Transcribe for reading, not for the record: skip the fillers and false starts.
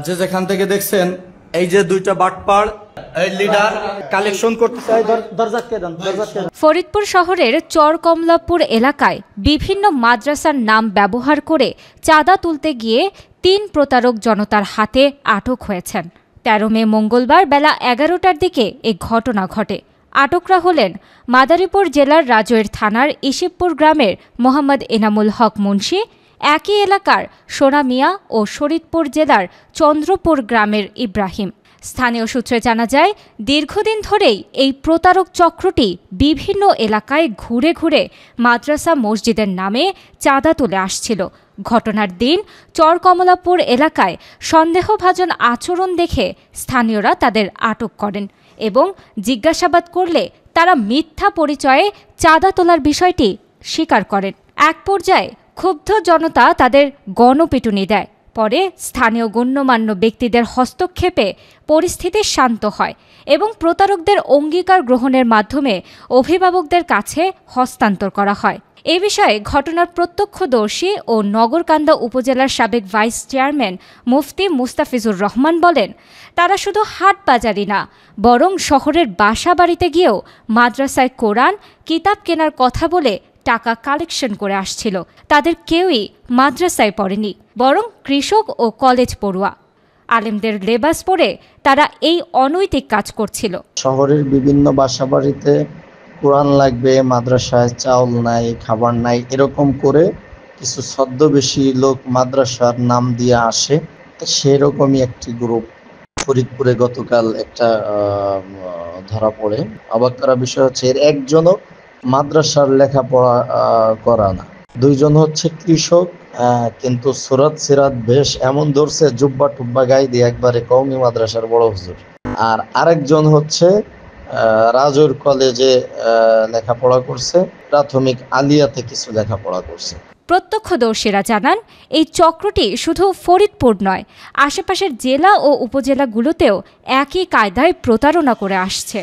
যে যেখান থেকে দেখছেন এই যে দুইটা বাটপাড় এই লিডার কালেকশন করতেছে। ফরিদপুর শহরের চরকমলাপুর এলাকায় বিভিন্ন মাদ্রাসার নাম ব্যবহার করে চাঁদা তুলতে গিয়ে ৩ প্রতারক জনতার হাতে আটক হয়েছেন। ১৩ মে মঙ্গলবার বেলা ১১টার দিকে এই ঘটনা ঘটে। আটকরা হলেন মাদারীপুর জেলার রাজৈর থানার ইসিবপুর গ্রামের মোহাম্মদ এনামুল হক মুন্সি, একই এলাকার সোনা মিয়া ও শরীদপুর জেলার চন্দ্রপুর গ্রামের ইব্রাহিম। স্থানীয় সূত্রে জানা যায়, দীর্ঘদিন ধরেই এই প্রতারক চক্রটি বিভিন্ন এলাকায় ঘুরে ঘুরে মাদ্রাসা মসজিদের নামে চাঁদা তুলে আসছিল। ঘটনার দিন চরকমলাপুর এলাকায় সন্দেহভাজন আচরণ দেখে স্থানীয়রা তাদের আটক করেন এবং জিজ্ঞাসাবাদ করলে তারা মিথ্যা পরিচয়ে চাঁদা তোলার বিষয়টি স্বীকার করেন। এক পর্যায়ে ক্ষুব্ধ জনতা তাদের গণপিটুনি দেয়। পরে স্থানীয় গণ্যমান্য ব্যক্তিদের হস্তক্ষেপে পরিস্থিতি শান্ত হয় এবং প্রতারকদের অঙ্গীকার গ্রহণের মাধ্যমে অভিভাবকদের কাছে হস্তান্তর করা হয়। এ বিষয়ে ঘটনার প্রত্যক্ষদর্শী ও নগরকান্দা উপজেলার সাবেক ভাইস চেয়ারম্যান মুফতি মুস্তাফিজুর রহমান বলেন, তারা শুধু হাট বাজারই না, বরং শহরের বাসা বাড়িতে গিয়েও মাদ্রাসায় কোরআন কিতাব কেনার কথা বলে টাকা কালেকশন করে আসছিল। তাদের কেউই মাদ্রাসায় পড়েনি, বরং কৃষক ও কলেজ পড়ুয়া। আলেমদের লেবাস পরে তারা এই অনৈতিক কাজ করছিল। শহরের বিভিন্ন বাসা বাড়িতে কোরআন লাগবে, মাদ্রাসায় চাউল নাই, খাবার নাই, এরকম করে কিছু ছদ্মবেশী লোক মাদ্রাসার নাম দিয়ে আসে। সেরকমই একটি গ্রুপ ফরিদপুরে গতকাল একটা ধরা পড়ে। অবাক করা বিষয় হচ্ছে এর একজনও মাদ্রাসার লেখাপড়া করা না। 2 জন হচ্ছে কৃষক, কিন্তু সুরাত সিরাত বেশ এমন ধরছে জুব্বা টুব্বা গায়ে দিয়ে একবারে কওমি মাদ্রাসার বড় হুজুর। আর আরেকজন হচ্ছে রাজৈর কলেজে লেখাপড়া করছে, প্রাথমিক আলিয়াতে কিছু লেখাপড়া করছে। প্রত্যক্ষদর্শীরা জানান, এই চক্রটি শুধু ফরিদপুর নয়, আশেপাশের জেলা ও উপজেলাগুলোতেও একই কায়দায় প্রতারণা করে আসছে।